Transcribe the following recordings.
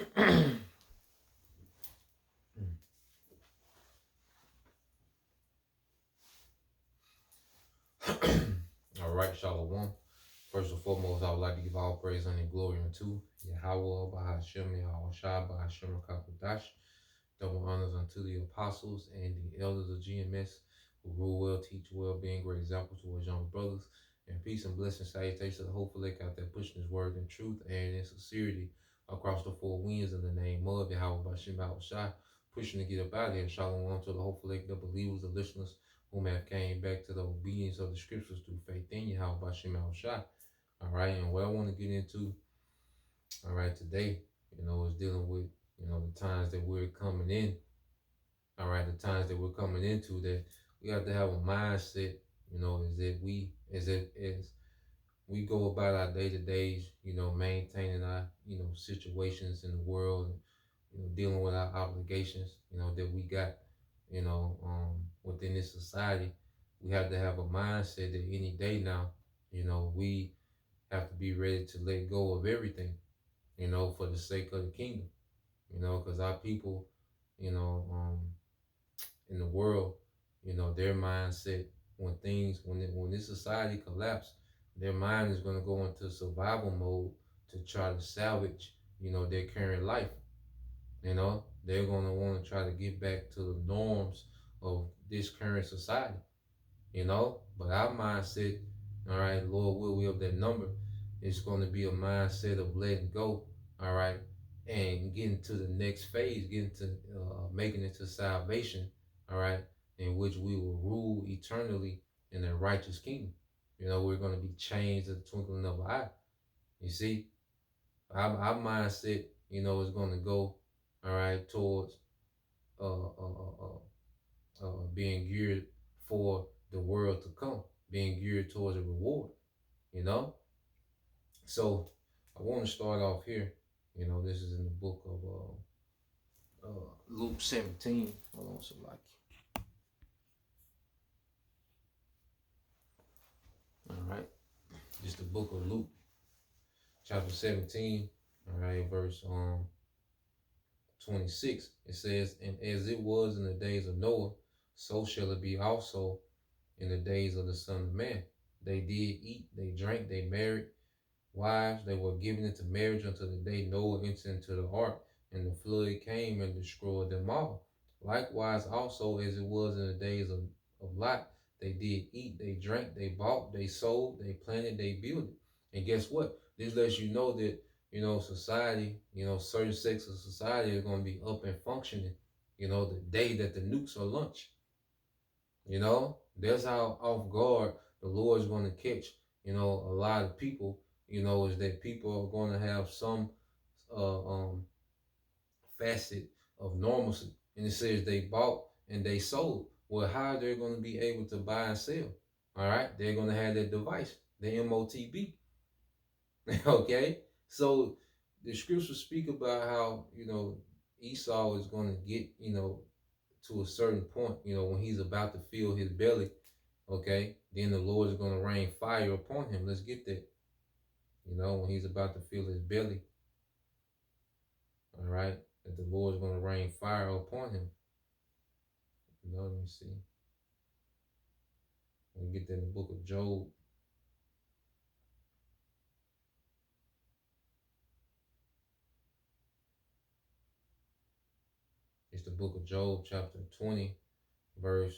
All right, Shalom. First and foremost, I would like to give all praise and glory unto Yahweh, Bahashem, Yahweh Shai, Bahashem, Rakakadash. Double honors unto the apostles and the elders of GMS who rule well, teach well, being great examples to our young brothers. And peace and blessing, salutations to the hopeful lake out there pushing his word in truth and in sincerity across the four winds in the name of Yahweh, Bahashem, Yahweh Shai, pushing to get up out of here. Shalom to the hopeful lake, the believers, the listeners whom have came back to the obedience of the scriptures through faith in Yahweh, Bahashem, Yahweh Shai. All right, and what I want to get into, all right, today, is dealing with, the times that we're coming in, all right, the times that we're coming into, that we have to have a mindset, as we go about our day to days, maintaining our, situations in the world, and, dealing with our obligations, that we got, within this society. We have to have a mindset that any day now, we have to be ready to let go of everything, for the sake of the kingdom, because our people, you know, um, in the world, their mindset when this society collapse, their mind is going to go into survival mode to try to salvage, their current life. They're going to want to try to get back to the norms of this current society, but our mindset, all right, Lord will we of that number, it's going to be a mindset of letting go, all right, and getting to the next phase, getting to making it to salvation, all right, in which we will rule eternally in a righteous kingdom. We're going to be changed at the twinkling of an eye. You see, our mindset, is going to go, all right, towards being geared for the world to come, being geared towards a reward, you know? So I want to start off here. This is in the book of Luke 17. Hold on, so like, all right. Just the book of Luke, chapter 17, all right, verse 26. It says, "And as it was in the days of Noah, so shall it be also in the days of the Son of Man. They did eat, they drank, they married wives, they were given into marriage until the day Noah entered into the ark, and the flood came and destroyed them all. Likewise, also as it was in the days of Lot, they did eat, they drank, they bought, they sold, they planted, they built it." And guess what? This lets you know that, society, certain sects of society are going to be up and functioning, the day that the nukes are launched. That's how off guard the Lord is going to catch, a lot of people, is that people are going to have some uh, um, facet of normalcy. And it says they bought and they sold. Well, how are they going to be able to buy and sell? All right. They're going to have that device, the MOTB. Okay. So the scriptures speak about how, Esau is going to get, to a certain point, when he's about to fill his belly. Okay. Then the Lord is going to rain fire upon him. Let's get that. When he's about to fill his belly. All right. That the Lord is going to rain fire upon him. Let me see. We get that in the book of Job. It's the book of Job, chapter 20, verse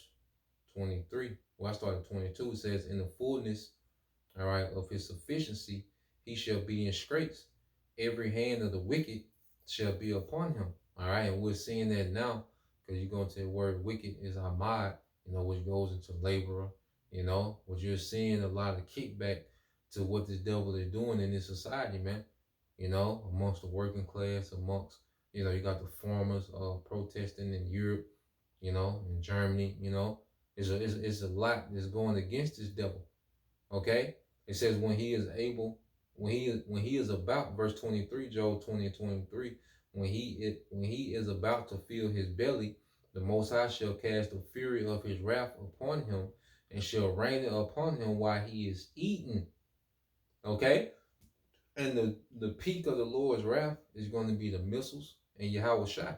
23. Well, I started 22. It says, "In the fullness, all right, of his sufficiency, he shall be in straits. Every hand of the wicked shall be upon him." All right, and we're seeing that now, because you're going to the word wicked is hamad, which goes into laborer, what you're seeing a lot of kickback to what this devil is doing in this society, man. Amongst the working class, amongst, you got the farmers protesting in Europe, in Germany, it's a lot that's going against this devil. Okay? It says when he is able, when he is about, verse 23, Job 20 and 23, when he is about to fill his belly, the Most High shall cast the fury of his wrath upon him, and shall rain it upon him while he is eating. Okay? And the peak of the Lord's wrath is going to be the missiles and Yahweh Shai.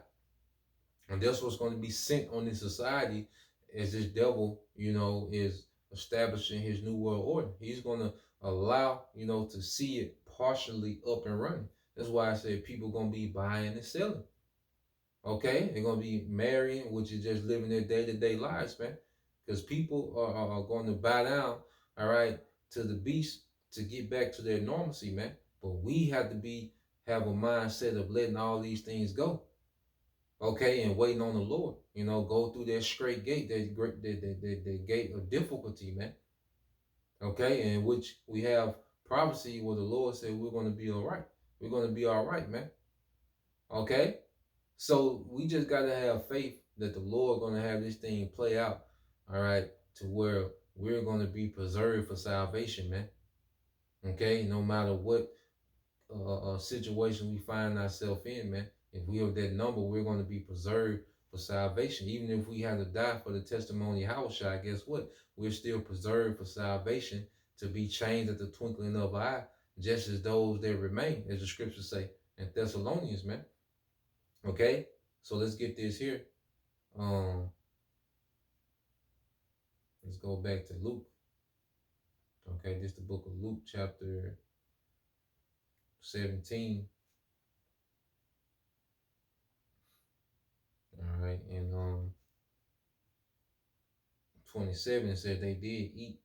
And that's what's going to be sent on this society as this devil, is establishing his new world order. He's going to allow, to see it partially up and running. That's why I said people going to be buying and selling. Okay? They're going to be marrying, which is just living their day-to-day lives, man. Because people are going to bow down, all right, to the beast to get back to their normalcy, man. But we have to have a mindset of letting all these things go. Okay, and waiting on the Lord. Go through that straight gate, that gate of difficulty, man. Okay, in which we have prophecy where the Lord said we're going to be all right. We're going to be all right, man. Okay, so we just got to have faith that the Lord going to have this thing play out, all right, to where we're going to be preserved for salvation, man. Okay, no matter what situation we find ourselves in, man. If we have that number, we're going to be preserved for salvation. Even if we have to die for the testimony of Yahushua, guess what? We're still preserved for salvation to be changed at the twinkling of an eye, just as those that remain, as the scriptures say in Thessalonians, man. Okay? So let's get this here. Let's go back to Luke. Okay, this is the book of Luke, chapter 17. All right, and 27, it said they did eat,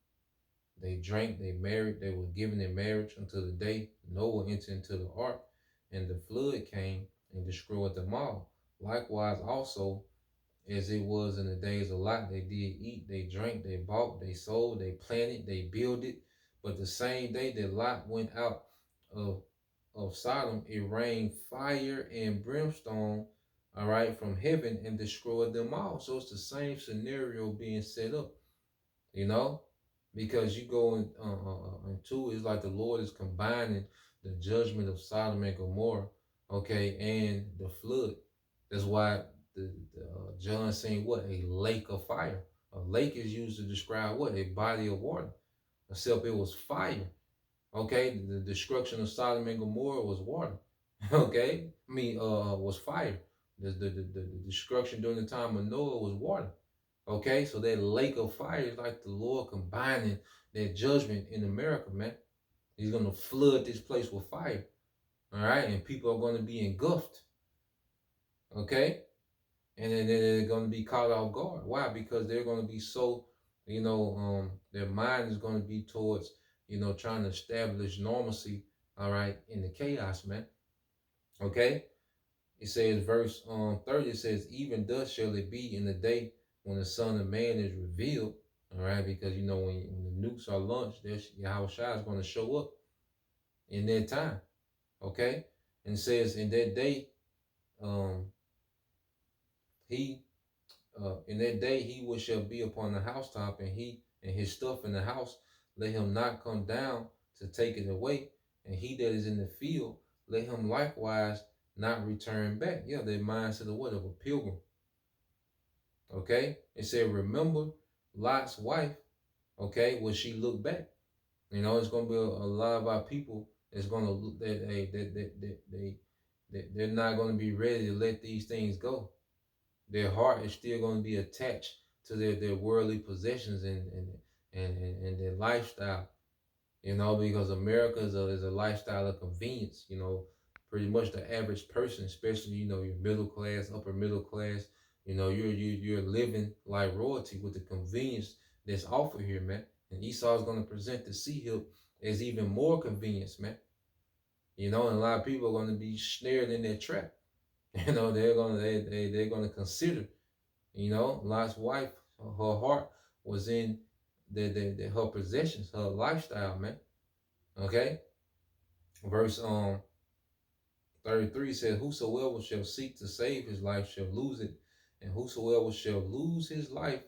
they drank, they married, they were given in marriage until the day Noah entered into the ark, and the flood came and destroyed them all. Likewise also, as it was in the days of Lot, they did eat, they drank, they bought, they sold, they planted, they builded. But the same day that Lot went out of Sodom, it rained fire and brimstone, all right, from heaven and destroyed them all. So it's the same scenario being set up, because you go into it's like the Lord is combining the judgment of Sodom and Gomorrah, okay, and the flood. That's why the John saying what? A lake of fire. A lake is used to describe what? A body of water. Except it was fire. Okay, the destruction of Sodom and Gomorrah was water. Okay, was fire. The destruction during the time of Noah was water. Okay, so that lake of fire is like the Lord combining that judgment in America, man. He's going to flood this place with fire. All right, and people are going to be engulfed. Okay, and then they're going to be caught off guard. Why? Because they're going to be so, their mind is going to be towards, trying to establish normalcy, all right, in the chaos, man. Okay, it says, verse 30, it says, even thus shall it be in the day when the Son of Man is revealed. All right, because when the nukes are launched, Yahweh Shai is going to show up in that time. Okay, and it says in that day, in that day he shall be upon the housetop, and he and his stuff in the house, let him not come down to take it away, and he that is in the field, let him likewise not return back. Yeah, their mindset of what? Of a pilgrim. Okay, it said, remember Lot's wife. Okay, when she looked back, it's gonna be a lot of our people that's gonna look they're not gonna be ready to let these things go. Their heart is still gonna be attached to their worldly possessions and their lifestyle. Because America is a lifestyle of convenience. Pretty much the average person, especially your middle class, upper middle class, you're living like royalty with the convenience that's offered here, man. And Esau is going to present the sea hill as even more convenience, man. And a lot of people are going to be snared in that trap. They're gonna consider, Lot's wife, her heart was in her possessions, her lifestyle, man. Okay. Verse 33 says, whosoever shall seek to save his life shall lose it, and whosoever shall lose his life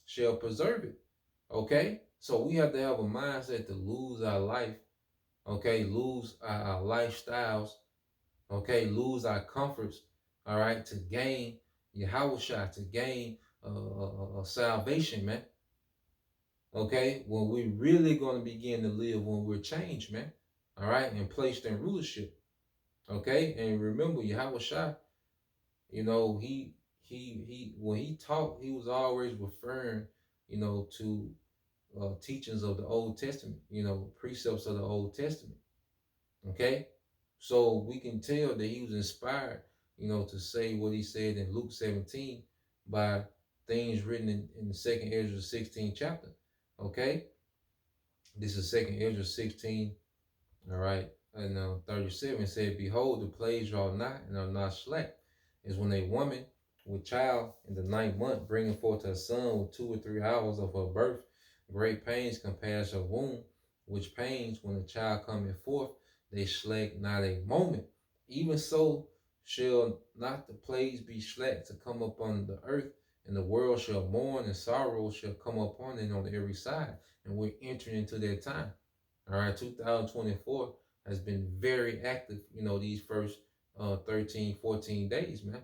shall preserve it. Okay, so we have to have a mindset to lose our life. Okay, lose our lifestyles. Okay, lose our comforts. All right, to gain Yahushua, to gain salvation, man. Okay, when we're really going to begin to live when we're changed, man. all right, and placed in rulership. Okay, and remember, Yahweh Shai, he when he taught, he was always referring, to teachings of the Old Testament, precepts of the Old Testament. Okay, so we can tell that he was inspired, to say what he said in Luke 17 by things written in the second Ezra 16th chapter. Okay, this is second Ezra 16, all right, and 37 said, "Behold, the plagues draw nigh and are not slack, is when a woman with child in the 9th month bringing forth her son with 2 or 3 hours of her birth, great pains compass her womb, which pains when the child cometh forth, they slack not a moment. Even so shall not the plagues be slack to come upon the earth, and the world shall mourn, and sorrow shall come upon it on every side." And we're entering into that time. All right, 2024 has been very active, these first 13, 14 days, man.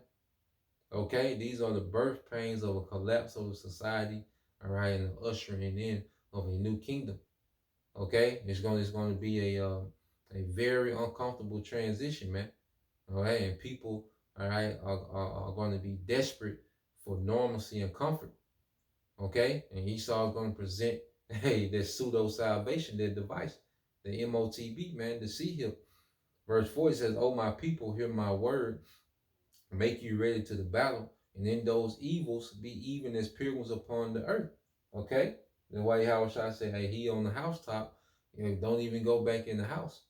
Okay, these are the birth pains of a collapse of a society, all right, and the ushering in of a new kingdom. Okay, it's going to be a very uncomfortable transition, man. All right, and people, all right, are going to be desperate for normalcy and comfort. Okay, and Esau is going to present, hey, that pseudo salvation, that device, the MOTB, man, the sea hip. Verse 40 says, "Oh, my people, hear my word, make you ready to the battle, and in those evils be even as pilgrims upon the earth." Okay, the White House, I say, hey, he on the housetop, don't even go back in the house.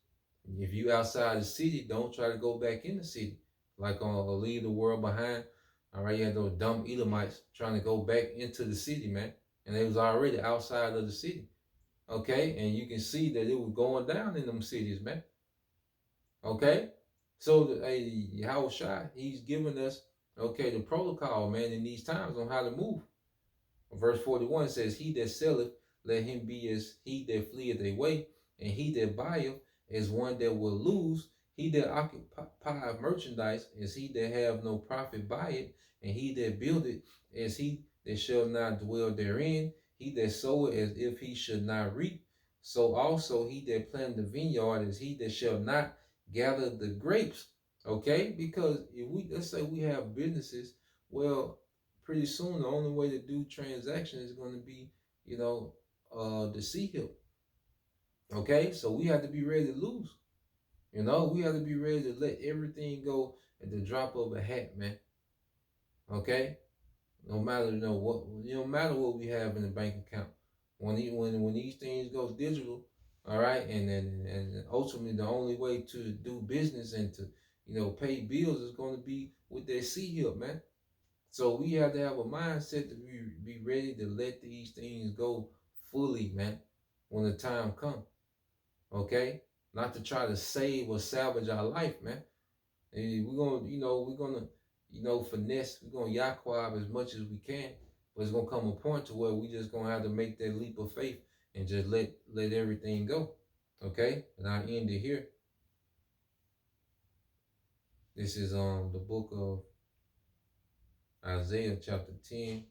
If you outside the city, don't try to go back in the city, like on leave the world behind. All right, you had those dumb Edomites trying to go back into the city, man, and they was already outside of the city. Okay, and you can see that it was going down in them cities, man. Okay, so Yahweh Shai, he's giving us, okay, the protocol, man, in these times on how to move. Verse 41 says, "He that selleth, let him be as he that fleeth away, and he that buyeth as one that will lose. He that occupieth merchandise as he that have no profit by it, and he that buildeth as he that shall not dwell therein. He that soweth as if he should not reap. So also he that planteth the vineyard as he that shall not gather the grapes." Okay, because if let's say we have businesses, well, pretty soon the only way to do transaction is going to be, the sea hip. Okay, so we have to be ready to lose. We have to be ready to let everything go at the drop of a hat, man. Okay, no matter what, no matter what we have in the bank account. When these things go digital, all right, and ultimately the only way to do business and to pay bills is going to be with that sea hip, man. So we have to have a mindset to be ready to let these things go fully, man, when the time comes. Okay? Not to try to save or salvage our life, man. And we're gonna finesse, we're gonna yaquab as much as we can, but it's gonna come a point to where we just gonna have to make that leap of faith and just let everything go. Okay? And I end it here. This is the book of Isaiah chapter 10.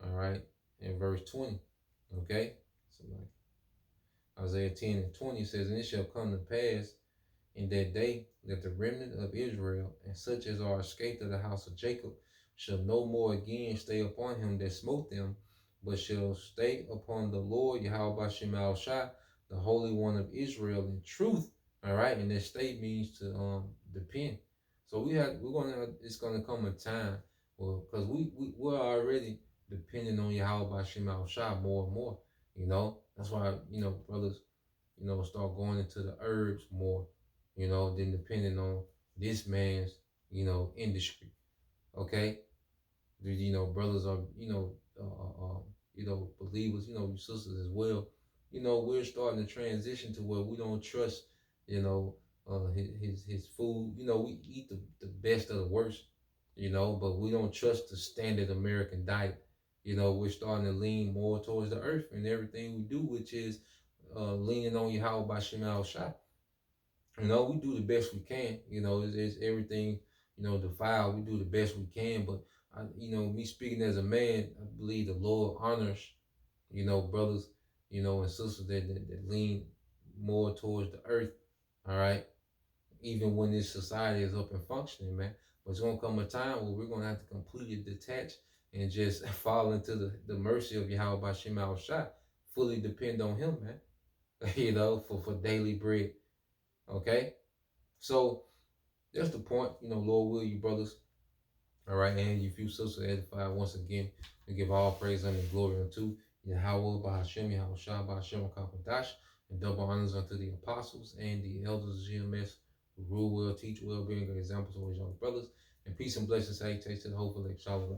All right, in verse 20. Okay, so like Isaiah 10 and 20 says, "And it shall come to pass in that day that the remnant of Israel and such as are escaped of the house of Jacob shall no more again stay upon him that smote them, but shall stay upon the Lord Yahweh Bashim Shai, the Holy One of Israel, in truth." All right, and that state means to depend. So it's gonna come a time, well, because we're already depending on Yahweh Bashim Shai more and more. That's why brothers start going into the herbs more, than depending on this man's, industry. Okay, brothers are, believers, sisters as well. We're starting to transition to where we don't trust, his food. We eat the best of the worst, but we don't trust the standard American diet. We're starting to lean more towards the earth and everything we do, which is leaning on Yahweh by Shemal Shah. We do the best we can. It's everything, defiled. We do the best we can, but me speaking as a man, I believe the Lord honors, brothers, and sisters that lean more towards the earth. All right, even when this society is up and functioning, man. But it's gonna come a time where we're gonna have to completely detach and just fall into the mercy of Yahweh Bashim Al Shah, fully depend on him, man. For daily bread. Okay? So that's the point, Lord will you brothers. All right, and you feel sisters edified once again. We give all praise and glory unto Yahweh Bahashem, Yahweh Shah Bahashem Kakwadash, and double honors unto the apostles and the elders of GMS who rule well, teach well, bring good examples to his young brothers. And peace and blessings, salutations to the hopeful elect. Shalom.